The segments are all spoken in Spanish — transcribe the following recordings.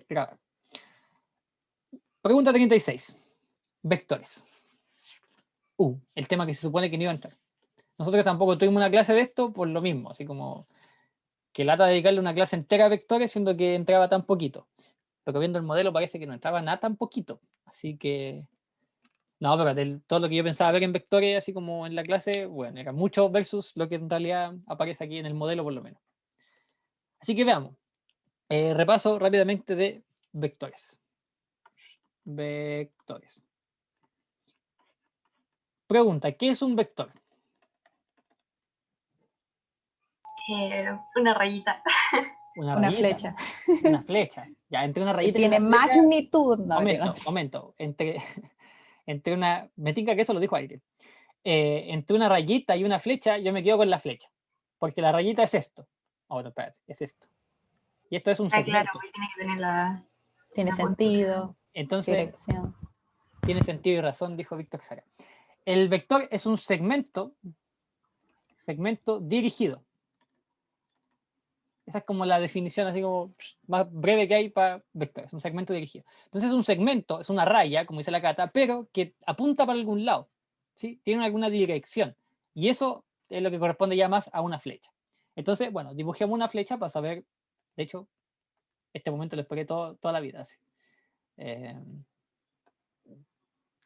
grabar. Pregunta 36. Vectores. El tema que se supone que no iba a entrar. Nosotros tampoco tuvimos una clase de esto por lo mismo, así como que lata dedicarle una clase entera a vectores, siendo que entraba tan poquito. Pero viendo el modelo parece que no entraba nada tan poquito. Así que... No, pero todo lo que yo pensaba ver en vectores, así como en la clase, bueno, era mucho versus lo que en realidad aparece aquí en el modelo, por lo menos. Así que veamos. Repaso rápidamente de vectores. Vectores. Pregunta, ¿qué es un vector? Una rayita. Una Una rayita, flecha. una flecha. Ya, entre una Y rayita y tiene una flecha... magnitud. No, Momento. Entre una... Me tinca que eso lo dijo alguien. Entre una rayita y una flecha, yo me quedo con la flecha. Porque la rayita es esto. Ahora, espérate, es esto. Y esto es un segmento. Claro, porque tiene que tener la... Tiene sentido. Entonces, Dirección. tiene sentido y razón, dijo Víctor Jara. El vector es un segmento dirigido. Esa es como la definición así como más breve que hay para vector. Es un segmento dirigido. Entonces un segmento es una raya, como dice la Cata, pero que apunta para algún lado. ¿Sí? Tiene alguna dirección. Y eso es lo que corresponde ya más a una flecha. Entonces, bueno, dibujemos una flecha para saber. De hecho, este momento lo esperé toda la vida. Así.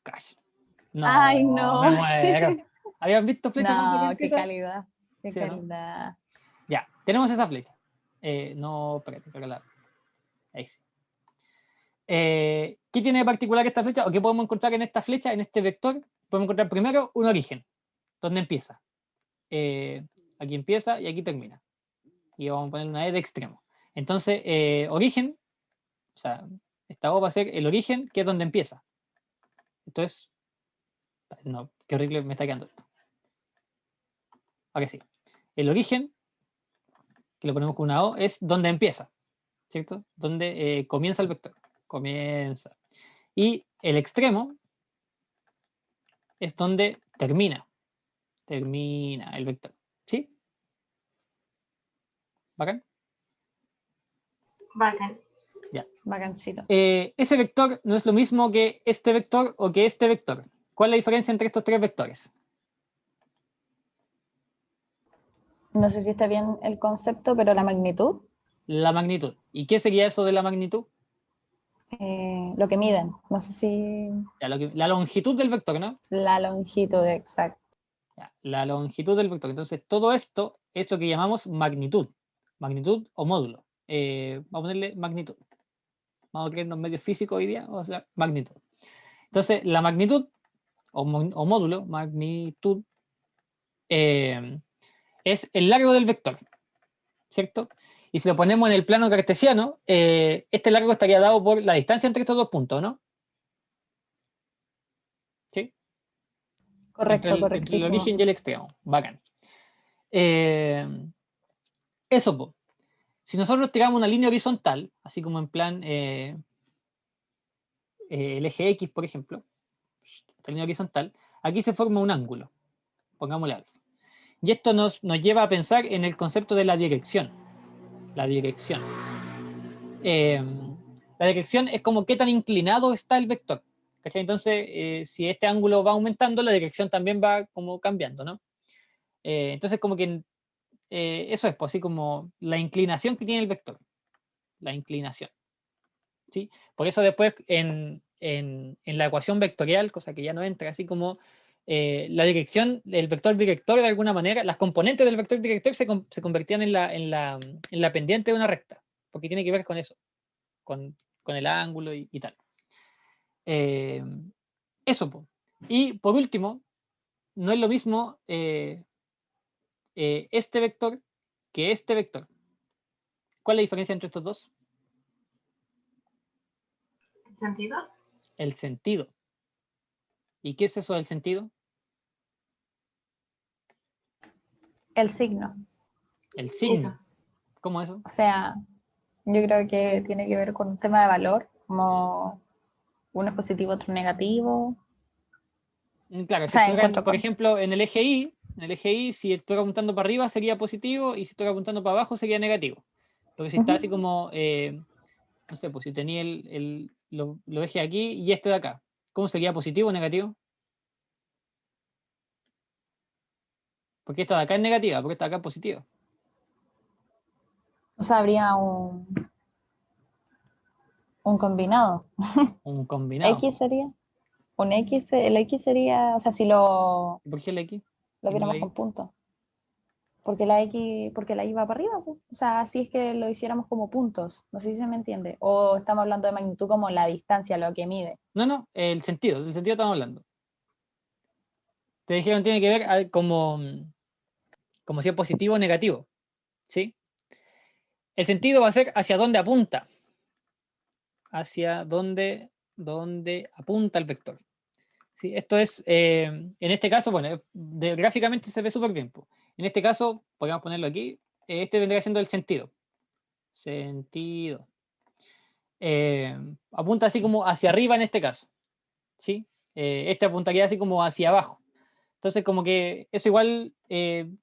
Gosh. No, Ay, no. me muero. ¿Habían visto flechas más No, brillantes qué que esa? calidad. Qué ¿Sí o no? calidad. Ya, tenemos esa flecha. No, espérate, ahí sí. ¿Qué tiene de particular esta flecha? ¿O qué podemos encontrar en esta flecha, en este vector? Podemos encontrar primero un origen, donde empieza. Aquí empieza y aquí termina. Y vamos a poner una E de extremo. Entonces, origen, o sea, esta O va a ser el origen, que es donde empieza. Entonces, no, qué horrible me está quedando esto. Ahora sí. El origen, que lo ponemos con una O, es donde empieza, ¿cierto? Donde comienza el vector. Comienza. Y el extremo es donde termina el vector. ¿Sí? ¿Bacán? Bacán. Ya. Bacancito. Ese vector no es lo mismo que este vector o que este vector. ¿Cuál es la diferencia entre estos tres vectores? No sé si está bien el concepto, pero la magnitud, La magnitud. ¿Y qué sería eso de la magnitud? lo que miden. No sé si Ya, la longitud del vector, ¿no? la longitud exacta. Ya, la longitud del vector. Entonces, todo esto es lo que llamamos magnitud. Magnitud o módulo. Vamos a ponerle magnitud. Vamos a creernos medios físicos hoy día. Vamos a hacer magnitud. Entonces, la magnitud o módulo, magnitud, es el largo del vector, ¿cierto? Y si lo ponemos en el plano cartesiano, este largo estaría dado por la distancia entre estos dos puntos, ¿no? ¿Sí? Correcto, Entre el correctísimo. origen y el extremo. Bacán. Eso, po. Si nosotros tiramos una línea horizontal, así como en plan el eje X, por ejemplo, esta línea horizontal, aquí se forma un ángulo, pongámosle alfa. Y esto nos lleva a pensar en el concepto de la dirección. La dirección. La dirección es como qué tan inclinado está el vector. ¿Cachai? Entonces, si este ángulo va aumentando, la dirección también va como cambiando, ¿no? Entonces, como que eso es, pues, así como la inclinación que tiene el vector. La inclinación. ¿Sí? Por eso después en la ecuación vectorial, cosa que ya no entra, así como la dirección, el vector director de alguna manera, las componentes del vector director se convertían en la pendiente de una recta, porque tiene que ver con eso, con el ángulo y tal. Eso, po. Y por último, no es lo mismo este vector que este vector. ¿Cuál es la diferencia entre estos dos? ¿El sentido? El sentido. ¿Y qué es eso del sentido? El signo. El signo. Eso. ¿Cómo eso? O sea, yo creo que tiene que ver con un tema de valor, como uno es positivo, otro negativo. Claro, O si sea, estuvieran, encuentro por con... ejemplo, en el eje Y, si estuviera apuntando para arriba sería positivo y si estuviera apuntando para abajo sería negativo. Porque si está así como no sé, pues si tenía los ejes aquí y este de acá, ¿cómo sería? ¿Positivo o negativo? Porque esta de acá es negativa, porque esta de acá es positiva. O sea, habría un combinado. Un combinado. X sería. Un X, el X sería, o sea, si lo ¿Por qué el X? ¿Y no la viéramos Y? con puntos. Porque la Y va para arriba, po. O sea, si es que lo hiciéramos como puntos. No sé si se me entiende. O estamos hablando de magnitud como la distancia, lo que mide. No, no, el sentido, del sentido estamos hablando. Te dijeron tiene que ver como si es positivo o negativo. ¿Sí? El sentido va a ser hacia dónde apunta. Hacia dónde apunta el vector. ¿Sí? Esto es, en este caso, bueno, gráficamente se ve súper bien. Po. En este caso, podríamos ponerlo aquí, este vendría siendo el sentido. Sentido. Apunta así como hacia arriba en este caso. ¿Sí? Este apuntaría así como hacia abajo. Entonces, como que eso igual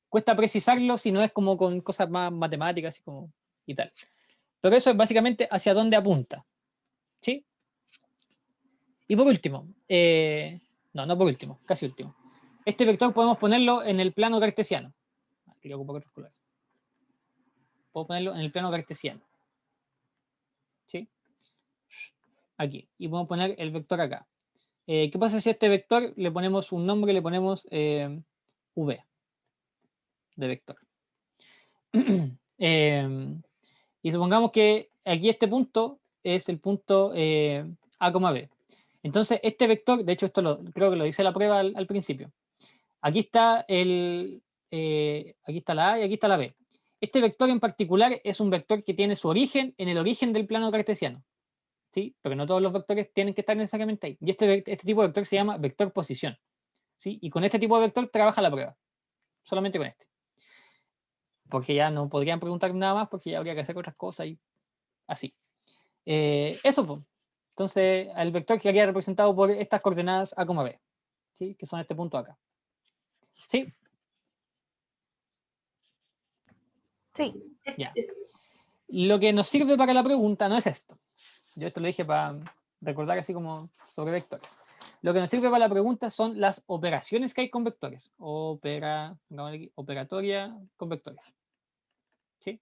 cuesta precisarlo si no es como con cosas más matemáticas y, como, y tal. Pero eso es básicamente hacia dónde apunta. ¿Sí? Y por último, no por último, casi último. Este vector podemos ponerlo en el plano cartesiano. Quería ocupar otros colores. Puedo ponerlo en el plano cartesiano. ¿Sí? Aquí. Y podemos poner el vector acá. ¿Qué pasa si a este vector le ponemos un nombre, le ponemos v de vector? Y supongamos que aquí este punto es el punto A, B. Entonces, este vector, de hecho, creo que lo dice la prueba al principio. Aquí está aquí está la A y aquí está la B. Este vector en particular es un vector que tiene su origen en el origen del plano cartesiano. ¿Sí? Pero no todos los vectores tienen que estar necesariamente ahí. Y este tipo de vector se llama vector posición. ¿Sí? Y con este tipo de vector trabaja la prueba. Solamente con este. Porque ya no podrían preguntar nada más porque ya habría que hacer otras cosas y así. Eso, pues. Entonces, el vector quedaría representado por estas coordenadas A, B. ¿Sí? Que son este punto acá. ¿Sí? Sí. Ya. Sí. Lo que nos sirve para la pregunta no es esto. Yo esto lo dije para recordar así como sobre vectores. Lo que nos sirve para la pregunta son las operaciones que hay con vectores. Operatoria con vectores. ¿Sí?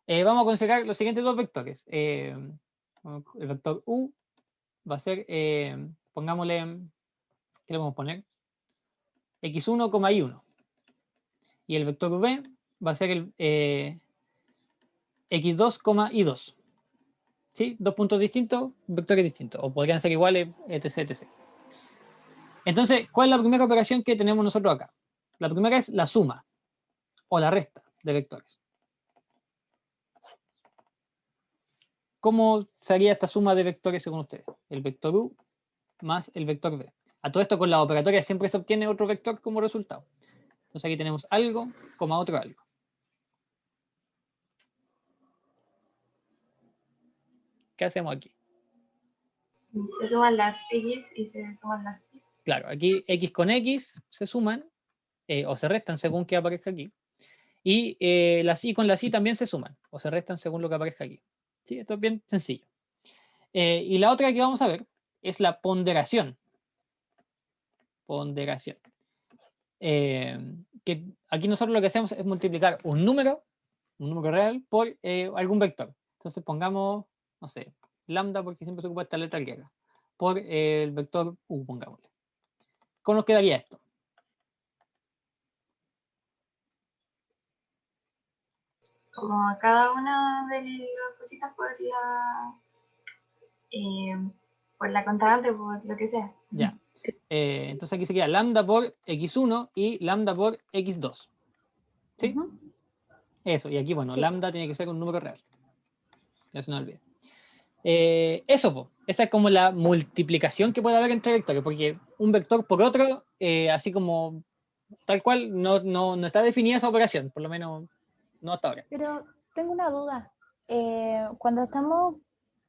Vamos a considerar los siguientes dos vectores. El vector U va a ser, pongámosle, ¿qué le vamos a poner? X1, Y1. Y el vector V va a ser el X2, Y2. ¿Sí? Dos puntos distintos, vectores distintos. O podrían ser iguales, etc, etc. Entonces, ¿cuál es la primera operación que tenemos nosotros acá? La primera es la suma o la resta de vectores. ¿Cómo sería esta suma de vectores según ustedes? El vector U más el vector V. A todo esto con la operatoria siempre se obtiene otro vector como resultado. Entonces aquí tenemos algo, otro algo. ¿Qué hacemos aquí? Se suman las X y se suman las Y. Claro, aquí X con X se suman o se restan según que aparezca aquí. Y las Y con las Y también se suman o se restan según lo que aparezca aquí. ¿Sí? Esto es bien sencillo. Y la otra que vamos a ver es la ponderación. Ponderación. Que aquí nosotros lo que hacemos es multiplicar un número real, por algún vector. Entonces pongamos, no sé, lambda, porque siempre se ocupa esta letra griega, por el vector u, pongámosle. ¿Cómo nos quedaría esto? Como cada una de las cositas eh, por la constante, por lo que sea. Ya. Entonces aquí sería lambda por x1 y lambda por x2. ¿Sí? Ujú. Eso, y aquí, bueno, Sí. lambda tiene que ser un número real. No se nos olvide. Eso, esa es como la multiplicación que puede haber entre vectores, porque un vector por otro, así como tal cual, no está definida esa operación, por lo menos no hasta ahora. Pero tengo una duda. Cuando estamos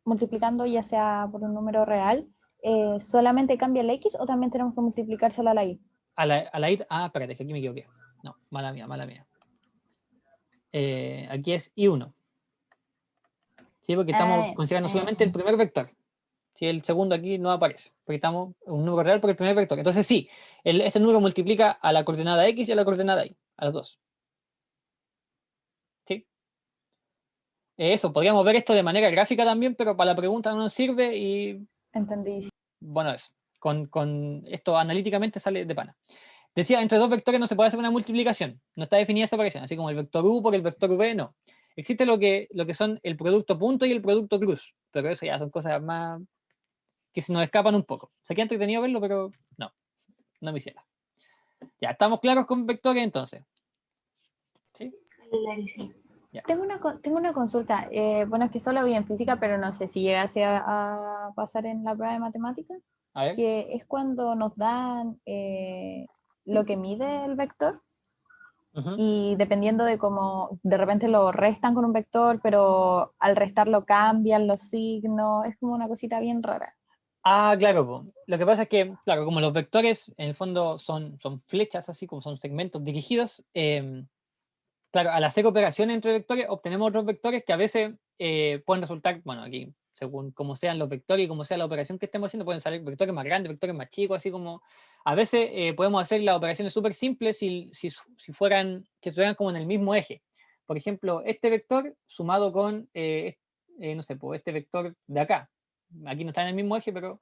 multiplicando ya sea por un número real, ¿solamente cambia el X o también tenemos que multiplicárselo a la Y? Espérate, que aquí me equivoqué. No, mala mía. Aquí es I1. ¿sí? Porque estamos considerando solamente el primer vector. ¿Sí? El segundo aquí no aparece, porque estamos en un número real por el primer vector. Entonces sí, este número multiplica a la coordenada X y a la coordenada Y, a las dos. ¿Sí? Eso, podríamos ver esto de manera gráfica también, pero para la pregunta no nos sirve y Entendí. bueno, eso. Con esto analíticamente sale de pana. Decía, entre dos vectores no se puede hacer una multiplicación. No está definida esa operación, así como el vector U por el vector V, no. Existe lo que son el producto punto y el producto cruz, pero eso ya son cosas más que se nos escapan un poco. Sería entretenido verlo, pero no me hiciera. Ya, ¿estamos claros con vectores entonces? ¿Sí? Clarísimo. Ya. Tengo una consulta. Bueno, es que esto lo vi en física, pero no sé si llegase a pasar en la prueba de matemática, A ver. que es cuando nos dan lo que mide el vector Ujú. y dependiendo de cómo de repente lo restan con un vector, pero al restarlo cambian los signos. Es como una cosita bien rara. Ah, claro, po. Lo que pasa es que, claro, como los vectores en el fondo son flechas, así como son segmentos dirigidos, claro, al hacer operaciones entre vectores obtenemos otros vectores que a veces pueden resultar, bueno, aquí, según cómo sean los vectores y cómo sea la operación que estemos haciendo, pueden salir vectores más grandes, vectores más chicos, así como a veces podemos hacer las operaciones súper simples si estuvieran como en el mismo eje. Por ejemplo, este vector sumado con, no sé, pues este vector de acá. Aquí no está en el mismo eje, pero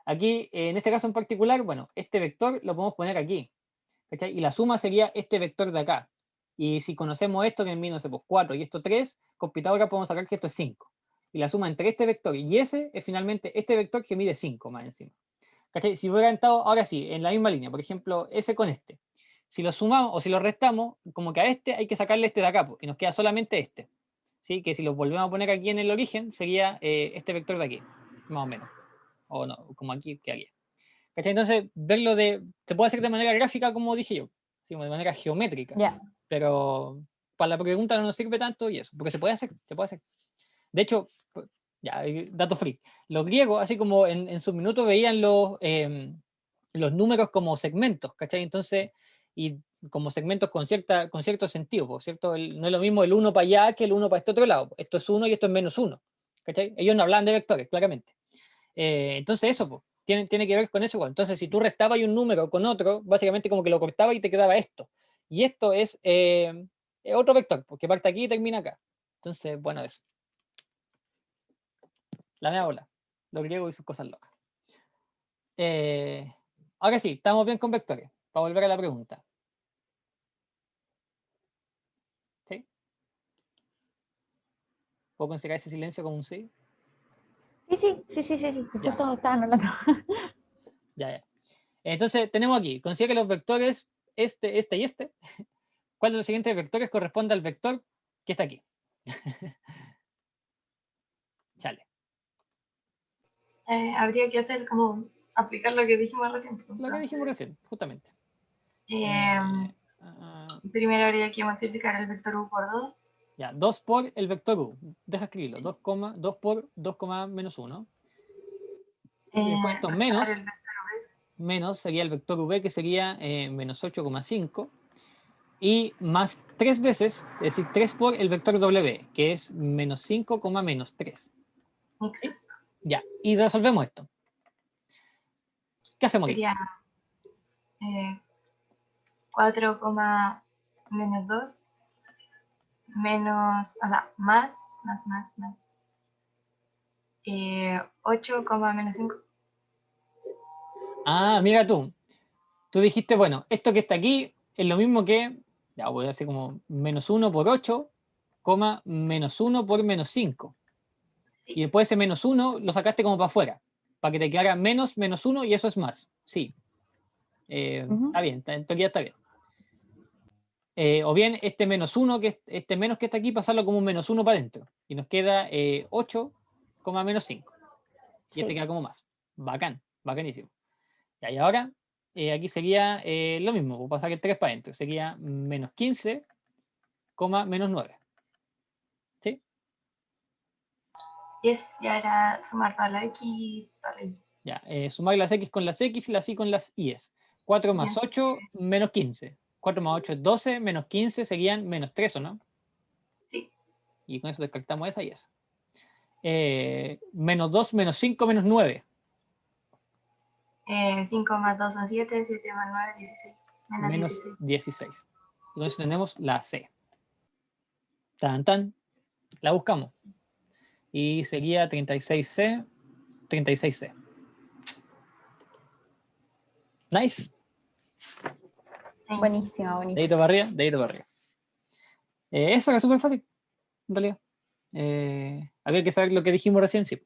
aquí, en este caso en particular, bueno, este vector lo podemos poner aquí, ¿cachai? Y la suma sería este vector de acá. Y si conocemos esto, que en mí, no sé, pues 4 y esto 3, con Pitágoras podemos sacar que esto es 5. Y la suma entre este vector y ese es finalmente este vector que mide 5 más encima. ¿Cachai? Si hubiera estado, ahora sí, en la misma línea, por ejemplo, ese con este. Si lo sumamos o si lo restamos, como que a este hay que sacarle este de acá, pues, y nos queda solamente este. ¿Sí? Que si lo volvemos a poner aquí en el origen, sería este vector de aquí, más o menos. O no, como aquí quedaría. ¿Cachai? Entonces, se puede hacer de manera gráfica, como dije yo, ¿sí? De manera geométrica, Ya. pero para la pregunta no nos sirve tanto y eso, porque se puede hacer, se puede hacer. De hecho, ya, dato freak, los griegos, así como en sus minutos veían los números como segmentos, ¿cachai? Entonces, y como segmentos con cierto sentido, ¿por cierto? No es lo mismo el uno para allá que el uno para este otro lado. Esto es uno y esto es menos uno, ¿cachai? Ellos no hablan de vectores, claramente. Entonces eso, pues, tiene que ver con eso igual. Entonces, si tú restabas un número con otro, básicamente como que lo cortabas y te quedaba esto. Y esto es otro vector, porque parte aquí y termina acá. Entonces, bueno, eso. La mea bola. Los griegos y sus cosas locas. Ahora sí, estamos bien con vectores. Para volver a la pregunta. ¿Sí? ¿Puedo considerar ese silencio como un sí? Sí. Ya, Justo me estaban hablando. ya. Entonces, tenemos aquí, considera que los vectores este y este. ¿Cuál de los siguientes vectores corresponde al vector que está aquí? Chale. Habría que hacer como aplicar lo que dijimos recién. Lo que Entonces, dijimos recién, justamente. eh, Ah, primero habría que multiplicar el vector u por 2. ya, 2 por el vector u. Deja escribirlo. 2 por 2, menos 1. Y después esto Restar menos, el vector menos sería el vector v, que sería menos 8,5. Y más 3 veces, es decir, 3 por el vector w, que es menos 5, menos 3. v. ¿Sí? Exacto. Ya, y resolvemos esto. ¿Qué hacemos aquí? Sería 4, menos 2 menos, o sea, más 8, menos 5. Ah, mira tú. Tú dijiste, bueno, esto que está aquí es lo mismo que, ya voy a hacer como menos 1 por 8, menos 1 por menos 5. Y Sí. después ese menos 1 lo sacaste como para afuera, para que te quedara menos 1 y eso es más. Sí, está bien, en teoría está bien. O bien este menos 1, este menos que está aquí, pasarlo como un menos 1 para adentro. Y nos queda 8, menos 5. Y este Sí. queda como más. Bacán, bacanísimo. Y ahora, aquí sería lo mismo, voy a pasar el 3 para adentro. Sería menos 15, menos 9. ¿Sí? Yes, y ahora sumar toda la X y toda la Y. Ya, sumar las X con las X y las Y con las Y's. 4 más Bien. 8, menos 15. 4 más 8 es 12, menos 15 serían menos 3, ¿o no? Sí. Y con eso descartamos esa y esa. Menos 2, menos 5, menos 9. 5 más 2 son 7, 7 más 9, 16. Menos Menos 16. 16. Y con eso tenemos la C. Tan, tan. La buscamos. Y sería 36C, 36C. Nice. Buenísima, buenísima. Dedito para arriba, dedito para arriba. Eso era súper fácil, en realidad. Había que saber lo que dijimos recién, sí.